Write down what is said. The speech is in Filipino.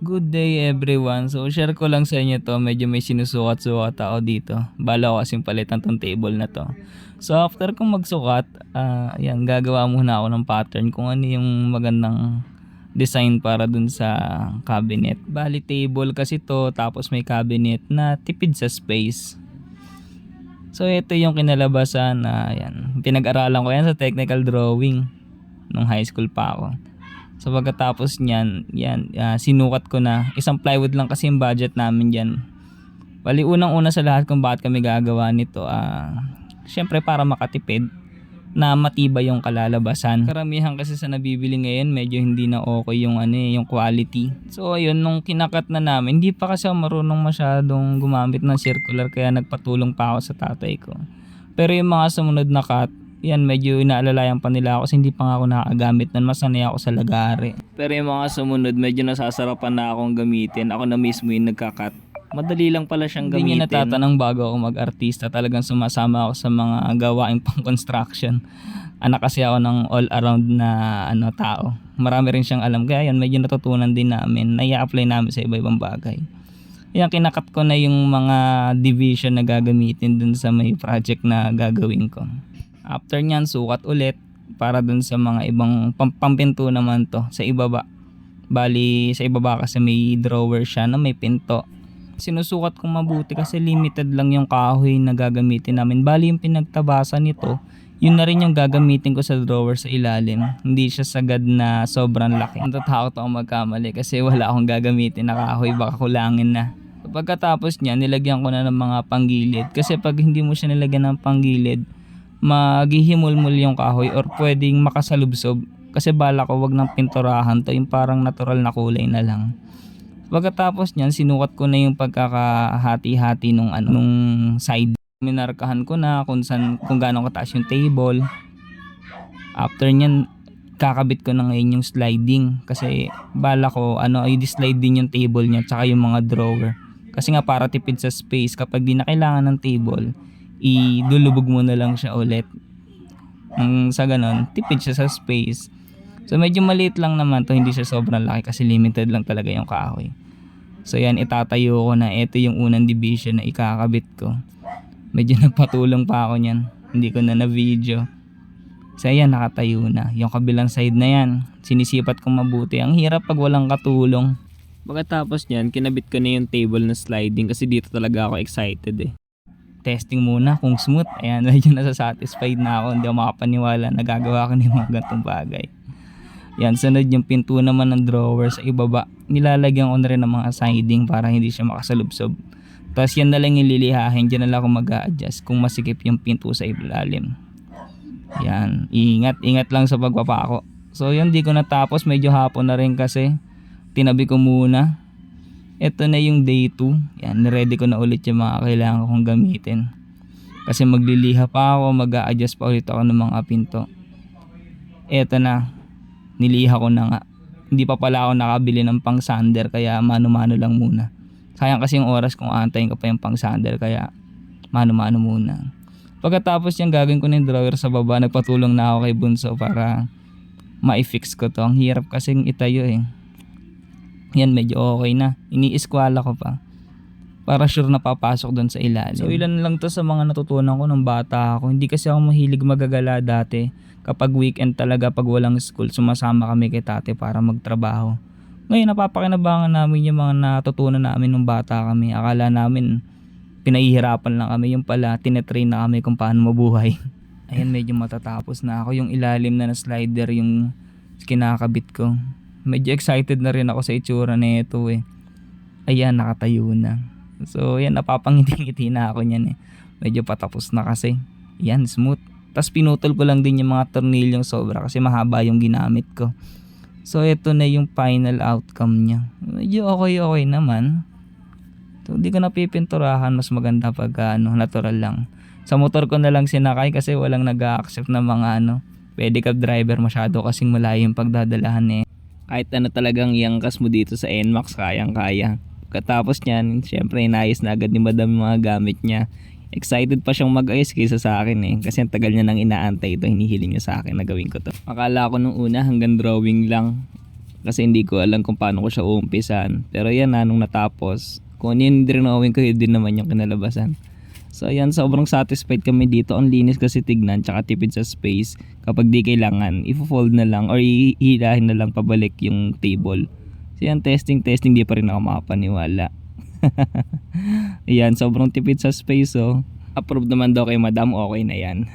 Good day everyone. So share ko lang sa inyo to. Medyo may sinusukat-sukat ako dito. Bala ko kasing palitan tong table na to. So after kong magsukat, yan, gagawa muna ako ng pattern kung ano yung magandang design para dun sa cabinet. Bali table kasi to, tapos may cabinet na tipid sa space. So ito yung kinalabasan na yan. Pinag-aralan ko yan sa technical drawing nung high school pa ako. So pagkatapos niyan, yan, sinukat ko na. Isang plywood lang kasi yung budget namin diyan. Bali unang-una sa lahat kung bakit kami gagawa nito, syempre para makatipid na matibay yung kalalabasan. Karamihan kasi sa nabibili ngayon medyo hindi na okay yung yung quality. So ayun, nung kinakat na namin, hindi pa kasi ako marunong masyadong gumamit ng circular kaya nagpatulong pa ako sa tatay ko. Pero yung mga sumunod na cut, yan, medyo inaalalayan pa nila ako kasi hindi pa nga ako nakagamit nun. Masanay ako sa lagari. Pero yung mga sumunod, medyo nasasarapan na akong gamitin. Ako na mismo yung nagkakat. Madali lang pala siyang gamitin. Hindi niya natatanong bago ako mag-artista. Talagang sumasama ako sa mga gawaing pang construction. Anak kasi ako ng all-around na tao. Marami rin siyang alam. Kaya yan, medyo natutunan din namin. Nai-apply namin sa iba-ibang bagay. Yan, kinakat ko na yung mga division na gagamitin dun sa may project na gagawin ko. After nyan, sukat ulit para dun sa mga ibang pampinto naman to sa ibaba. Bali sa ibaba kasi may drawer siya na may pinto. Sinusukat kong mabuti kasi limited lang yung kahoy na gagamitin namin. Bali yung pinagtabasan nito, yun na rin yung gagamitin ko sa drawer sa ilalim. Hindi siya sagad na sobrang laki. Natatakot ako magkamali kasi wala akong gagamitin na kahoy, baka kulangin na. Pagkatapos niya, nilagyan ko na ng mga panggilid. Kasi pag hindi mo siya nilagyan ng panggilid, maghihimulmul yung kahoy or pwedeng makasalubsob. Kasi bala ko wag ng pinturahan to, yung parang natural na kulay na lang. Pagkatapos niyan, sinukat ko na yung pagkakahati-hati nung side. Minarkahan ko na kung gaano kataas yung table. After niyan, kakabit ko na ngayon yung sliding kasi bala ko i-slide din yung table niya tsaka yung mga drawer. Kasi nga para tipid sa space, kapag di na kailangan ng table, idulubog mo na lang siya ulit. Sa ganon, tipid siya sa space. So medyo maliit lang naman to, hindi siya sobrang laki kasi limited lang talaga yung kahoy. So yan, itatayo ko na. Ito yung unang division na ikakabit ko. Medyo nagpatulong pa ako niyan, hindi ko na video. So yan, nakatayo na. Yung kabilang side na yan, sinisipat kong mabuti. Ang hirap pag walang katulong. Pagkatapos niyan, kinabit ko na yung table na sliding kasi dito talaga ako excited Testing muna kung smooth. Ayan, medyo nasa-satisfied na ako. Hindi ako makapaniwala na gagawa ko ng mga ganitong bagay. Yan, sunod yung pinto naman ng drawer sa ibaba. Nilalagyan ko na rin ng mga siding para hindi siya makasalubsob. Tapos yan na lang yung lilihahin. Diyan na lang ako mag-a-adjust kung masikip yung pinto sa ilalim. Yan, ingat lang sa pagpapako. So yun, di ko natapos. Medyo hapon na rin kasi. Tinabi ko muna. Ito na yung day 2. Yan, ready ko na ulit yung mga kailangan kong gamitin. Kasi magliliha pa ako, mag-a-adjust pa ulit ako ng mga pinto. Ito na, niliha ko na nga. Hindi pa pala ako nakabili ng pang sander kaya mano-mano lang muna. Sayang kasi yung oras kung aantayin ko pa yung pang sander kaya mano-mano muna. Pagkatapos yung gagawin ko ng drawer sa baba, nagpatulong na ako kay Bunso para ma-fix ko to. Ang hirap kasing itayo Yan, medyo okay na. Ini-eskwala ko pa para sure na papasok doon sa ilalim. So ilan lang to sa mga natutunan ko nung bata ako. Hindi kasi ako mahilig magagala dati. Kapag weekend talaga, pag walang school, sumasama kami kay tate para magtrabaho. Ngayon napapakinabangan namin yung mga natutunan namin nung bata kami. Akala namin pinahihirapan lang kami. Yung pala, tinetrain na kami kung paano mabuhay. Ayan, medyo matatapos na ako. Yung ilalim na slider yung kinakabit ko. Medyo excited na rin ako sa itsura na ito Ayan, nakatayo na. So yan, napapangiti-ngiti na ako niyan Medyo patapos na kasi. Yan, smooth. Tapos pinutol ko lang din yung mga tornilyong sobra kasi mahaba yung ginamit ko. So ito na yung final outcome niya. Medyo okay naman. So hindi ko napipinturahan, mas maganda pag natural lang. Sa motor ko na lang sinakay kasi walang nag-a-accept na mga pedicab driver, masyado kasing malayo yung pagdadalahan Kahit talagang iangkas mo dito sa NMAX, kayang-kaya. Katapos niyan, syempre inayos na agad ni Madam yung mga gamit niya. Excited pa siyang mag-ayos kaysa sa akin kasi ang tagal niya nang inaantay ito, hinihiling niya sa akin na gawin ko to. Akala ko nung una hanggang drawing lang. Kasi hindi ko alam kung paano ko siya uumpisan. Pero yan na, nung natapos, kung ano yung drinawin ko, yun din naman yung kinalabasan. So ayan, sobrang satisfied kami dito. Ang linis kasi tignan, tsaka tipid sa space. Kapag di kailangan, i-fold na lang or ihilahin na lang pabalik yung table. So yan, testing, di pa rin ako makapaniwala. Ayan, sobrang tipid sa space oh. Approved naman daw kay madam, okay na yan.